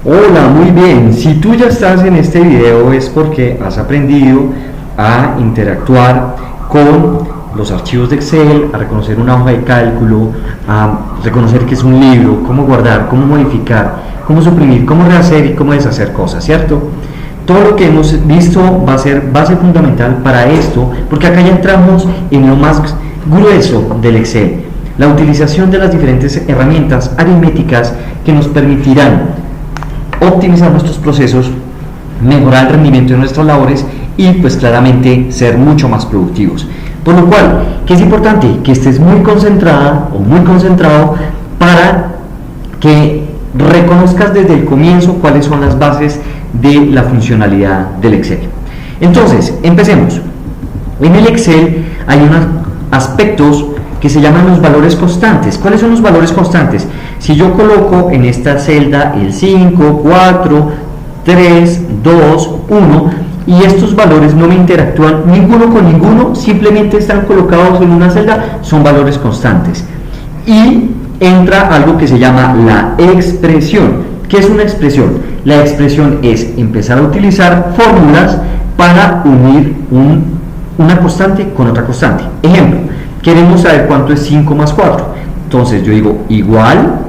Hola, muy bien. Si tú ya estás en este video es porque has aprendido a interactuar con los archivos de Excel, a reconocer una hoja de cálculo, a reconocer que es un libro, cómo guardar, cómo modificar, cómo suprimir, cómo rehacer y cómo deshacer cosas, ¿cierto? Todo lo que hemos visto va a ser base fundamental para esto, porque acá ya entramos en lo más grueso del Excel, la utilización de las diferentes herramientas aritméticas que nos permitirán optimizar nuestros procesos, mejorar el rendimiento de nuestras labores y pues claramente ser mucho más productivos. Por lo cual, ¿qué es importante? Que estés muy concentrada o muy concentrado para que reconozcas desde el comienzo cuáles son las bases de la funcionalidad del Excel. Entonces, empecemos. En el Excel hay unos aspectos que se llaman los valores constantes. ¿Cuáles son los valores constantes? Si yo coloco en esta celda el 5, 4, 3, 2, 1 y estos valores no me interactúan ninguno con ninguno, simplemente están colocados en una celda, son valores constantes. Y entra algo que se llama la expresión. ¿Qué es una expresión? La expresión es empezar a utilizar fórmulas para unir una constante con otra constante. Ejemplo, queremos saber cuánto es 5 más 4. Entonces yo digo igual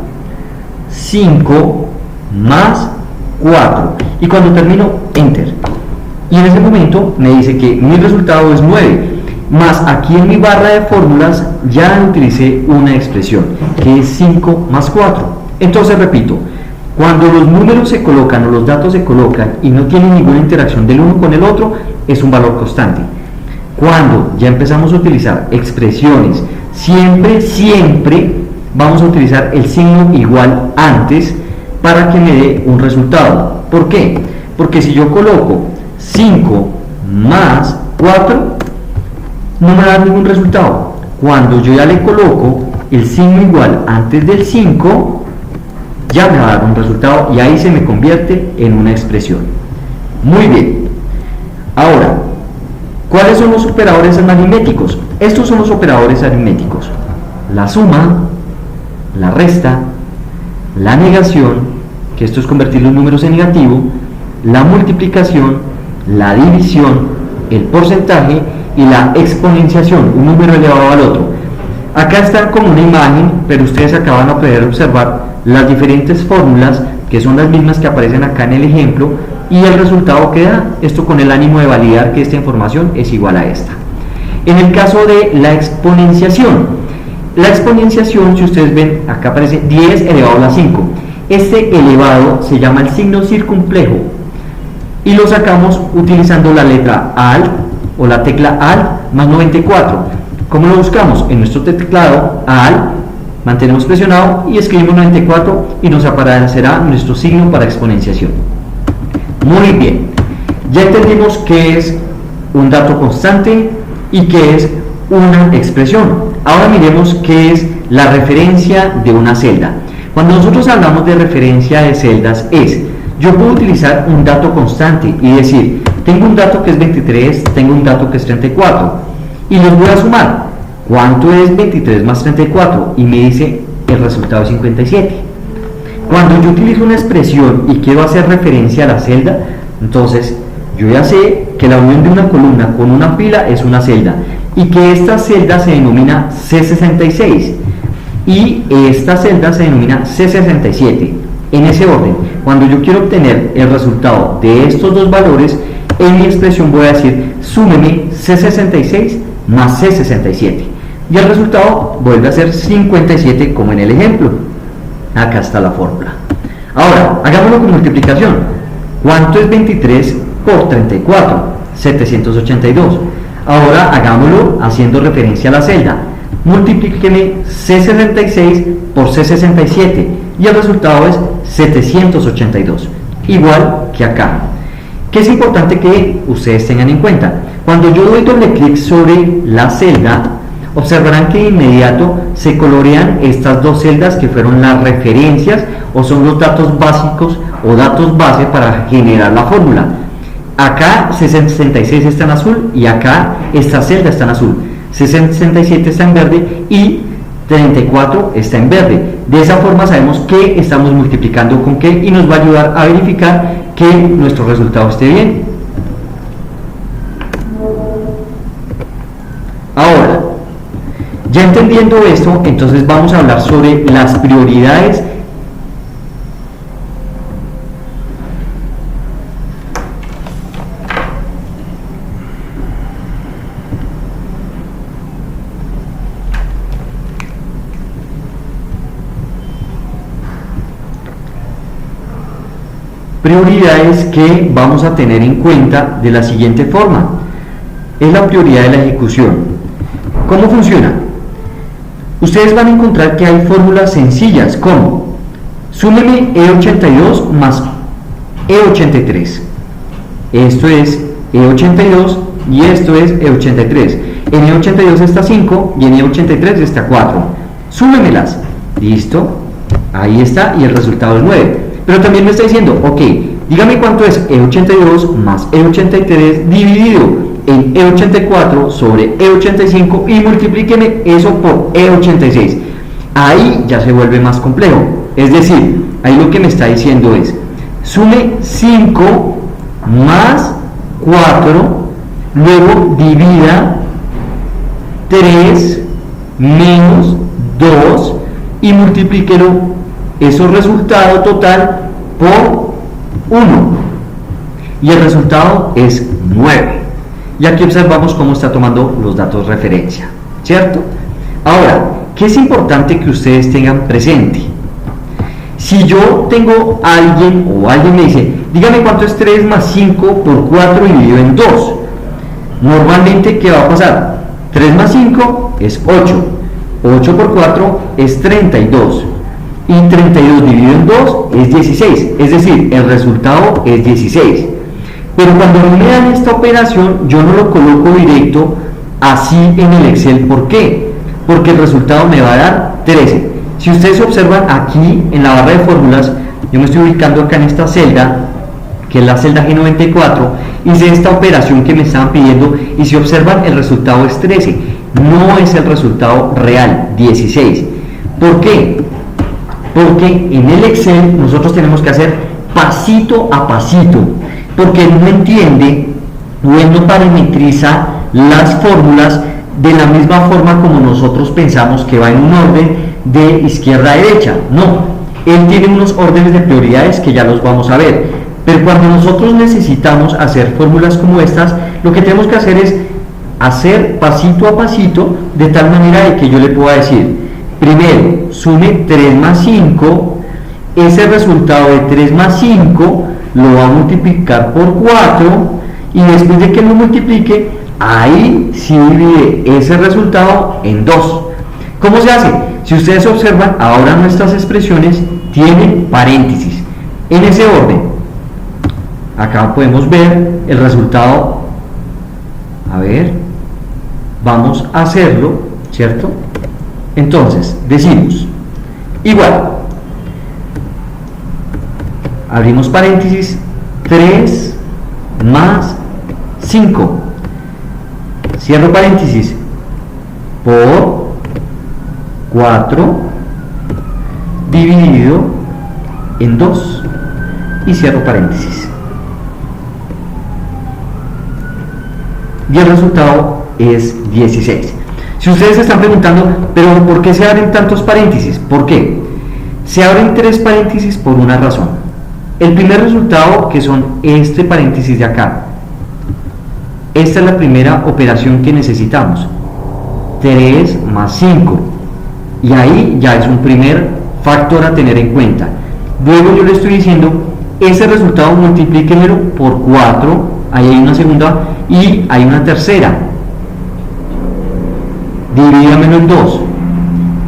5 más 4. Y cuando termino, enter. Y en ese momento me dice que mi resultado es 9. Más aquí en mi barra de fórmulas ya utilicé una expresión, que es 5 más 4. Entonces repito, cuando los números se colocan o los datos se colocan y no tienen ninguna interacción del uno con el otro, es un valor constante. Cuando ya empezamos a utilizar expresiones, siempre vamos a utilizar el signo igual antes para que me dé un resultado. ¿Por qué? Porque si yo coloco 5 más 4, no me va a dar ningún resultado. Cuando yo ya le coloco el signo igual antes del 5, ya me va a dar un resultado y ahí se me convierte en una expresión. Muy bien. Ahora, ¿cuáles son los operadores aritméticos? Estos son los operadores aritméticos: la suma, la resta, la negación, que esto es convertir los números en negativo, la multiplicación, la división, el porcentaje y la exponenciación, un número elevado al otro. Acá está como una imagen, pero ustedes acá van a poder observar las diferentes fórmulas que son las mismas que aparecen acá en el ejemplo y el resultado que da, esto con el ánimo de validar que esta información es igual a esta. En el caso de la exponenciación, si ustedes ven, acá aparece 10 elevado a la 5. Este elevado se llama el signo circunflejo y lo sacamos utilizando la letra ALT o la tecla ALT más 94. ¿Cómo lo buscamos? En nuestro teclado ALT, mantenemos presionado y escribimos 94 y nos aparecerá nuestro signo para exponenciación. Muy bien, ya entendimos qué es un dato constante y qué es una expresión. Ahora miremos qué es la referencia de una celda. Cuando nosotros hablamos de referencia de celdas yo puedo utilizar un dato constante y decir, tengo un dato que es 23, tengo un dato que es 34 y los voy a sumar. ¿Cuánto es 23 más 34? Y me dice el resultado es 57. Cuando yo utilizo una expresión y quiero hacer referencia a la celda, entonces yo ya sé que la unión de una columna con una fila es una celda y que esta celda se denomina C66 y esta celda se denomina C67. En ese orden, cuando yo quiero obtener el resultado de estos dos valores, en mi expresión voy a decir súmeme C66 más C67 y el resultado vuelve a ser 57 como en el ejemplo. Acá está la fórmula. Ahora, hagámoslo con multiplicación. ¿Cuánto es 23 por 34? 782. Ahora hagámoslo haciendo referencia a la celda. Multiplíqueme C66 por C67 y el resultado es 782. Igual que acá. ¿Qué es importante que ustedes tengan en cuenta? Cuando yo doy doble clic sobre la celda, observarán que de inmediato se colorean estas dos celdas que fueron las referencias o son los datos básicos o datos base para generar la fórmula. Acá 66 está en azul y acá esta celda está en azul. 67 está en verde y 34 está en verde. De esa forma sabemos que estamos multiplicando con qué y nos va a ayudar a verificar que nuestro resultado esté bien. Ahora, ya entendiendo esto, entonces vamos a hablar sobre las prioridades que vamos a tener en cuenta de la siguiente forma. Es la prioridad de la ejecución. ¿Cómo funciona? Ustedes van a encontrar que hay fórmulas sencillas como súmeme E82 más E83. Esto es E82 y esto es E83. En E82 está 5 y en E83 está 4. Súmemelas. Listo. Ahí está y el resultado es 9. Pero también me está diciendo, ok, dígame cuánto es E82 más E83 dividido en E84 sobre E85 y multiplíqueme eso por E86. Ahí ya se vuelve más complejo. Es decir, ahí lo que me está diciendo es, sume 5 más 4, luego divida 3 menos 2 y multiplíquelo eso resultado total por 1 y el resultado es 9. Y aquí observamos cómo está tomando los datos de referencia, ¿cierto? Ahora, ¿qué es importante que ustedes tengan presente? Si yo tengo a alguien o alguien me dice, dígame cuánto es 3 más 5 por 4 dividido en 2, normalmente ¿qué va a pasar? 3 más 5 es 8, 8 por 4 es 32 y 32 dividido en 2 es 16, es decir, el resultado es 16. Pero cuando me dan esta operación, yo no lo coloco directo así en el Excel. ¿Por qué? Porque el resultado me va a dar 13. Si ustedes observan aquí en la barra de fórmulas, yo me estoy ubicando acá en esta celda, que es la celda G94, hice esta operación que me estaban pidiendo y si observan el resultado es 13. No es el resultado real, 16. ¿Por qué? Porque en el Excel nosotros tenemos que hacer pasito a pasito, porque él no entiende o él no parametriza las fórmulas de la misma forma como nosotros pensamos que va en un orden de izquierda a derecha. No, él tiene unos órdenes de prioridades que ya los vamos a ver, pero cuando nosotros necesitamos hacer fórmulas como estas, lo que tenemos que hacer es hacer pasito a pasito de tal manera de que yo le pueda decir, primero, sume 3 más 5, ese resultado de 3 más 5 lo va a multiplicar por 4 y después de que lo multiplique, ahí sí divide ese resultado en 2. ¿Cómo se hace? Si ustedes observan, ahora nuestras expresiones tienen paréntesis. En ese orden, acá podemos ver el resultado. A ver, vamos a hacerlo, ¿cierto? Entonces, decimos, igual, abrimos paréntesis, 3 más 5, cierro paréntesis, por 4 dividido en 2 y cierro paréntesis. Y el resultado es 16. Si ustedes se están preguntando, pero ¿por qué se abren tantos paréntesis? ¿Por qué? Se abren 3 paréntesis por una razón. El primer resultado, que son este paréntesis de acá. Esta es la primera operación que necesitamos. 3 más 5. Y ahí ya es un primer factor a tener en cuenta. Luego yo le estoy diciendo, ese resultado multiplíquemelo por 4. Ahí hay una segunda y hay una tercera. Divídamelo en 2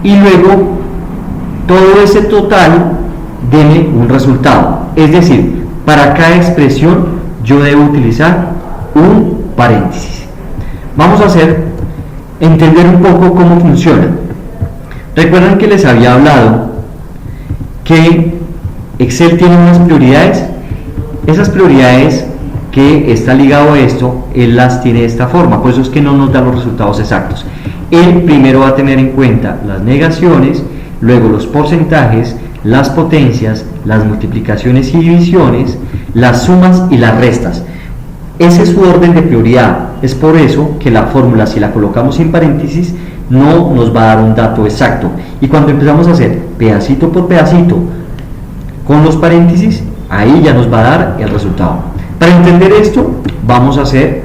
y luego todo ese total deme un resultado, es decir, para cada expresión yo debo utilizar un paréntesis. Vamos a entender un poco cómo funciona. Recuerdan que les había hablado que Excel tiene unas prioridades. Esas prioridades que está ligado a esto, él las tiene de esta forma, por eso es que no nos da los resultados exactos. Él primero va a tener en cuenta las negaciones, luego los porcentajes, las potencias, las multiplicaciones y divisiones, las sumas y las restas. Ese es su orden de prioridad. Es por eso que la fórmula, si la colocamos sin paréntesis, no nos va a dar un dato exacto. Y cuando empezamos a hacer pedacito por pedacito con los paréntesis, ahí ya nos va a dar el resultado. Para entender esto, vamos a hacer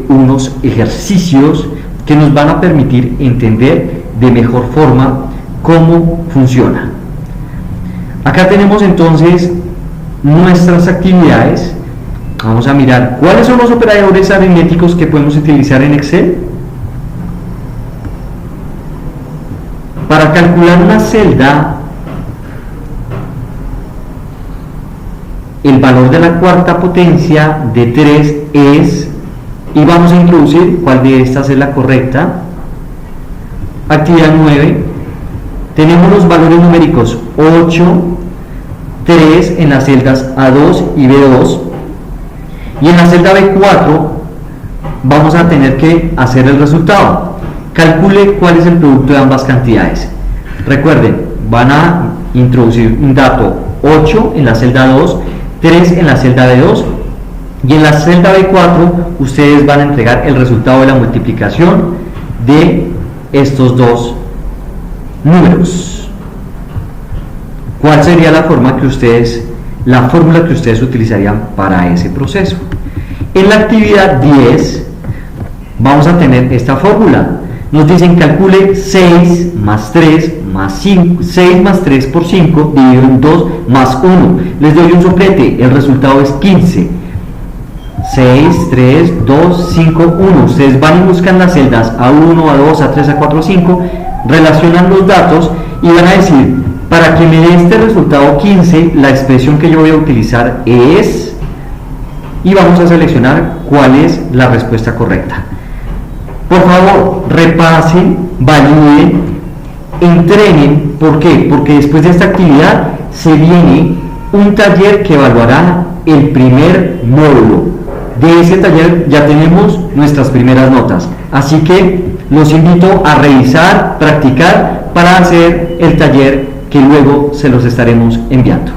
unos ejercicios que nos van a permitir entender de mejor forma cómo funciona. Acá tenemos entonces nuestras actividades. Vamos a mirar cuáles son los operadores aritméticos que podemos utilizar en Excel. Para calcular una celda, el valor de la cuarta potencia de 3 es, y vamos a introducir cuál de estas es la correcta. Actividad 9, tenemos los valores numéricos 8, 3 en las celdas A2 y B2, y en la celda B4 vamos a tener que hacer el resultado. Calcule cuál es el producto de ambas cantidades. Recuerden, van a introducir un dato 8 en la celda 2, 3 en la celda B2, y en la celda B4 ustedes van a entregar el resultado de la multiplicación de estos dos números. ¿Cuál sería la fórmula que ustedes utilizarían para ese proceso? En la actividad 10 vamos a tener esta fórmula. Nos dicen calcule 6 más 3 más 5, 6 más 3 por 5 dividido en 2 más 1. Les doy un soplete, el resultado es 15. 6, 3, 2, 5, 1. Ustedes van y buscan las celdas A1, A2, A3, A4, A5, relacionan los datos y van a decir, para que me dé este resultado 15, la expresión que yo voy a utilizar es, y vamos a seleccionar cuál es la respuesta correcta. Por favor, repasen, validen, entrenen. ¿Por qué? Porque después de esta actividad se viene un taller que evaluará el primer módulo. De ese taller ya tenemos nuestras primeras notas. Así que los invito a revisar, practicar para hacer el taller que luego se los estaremos enviando.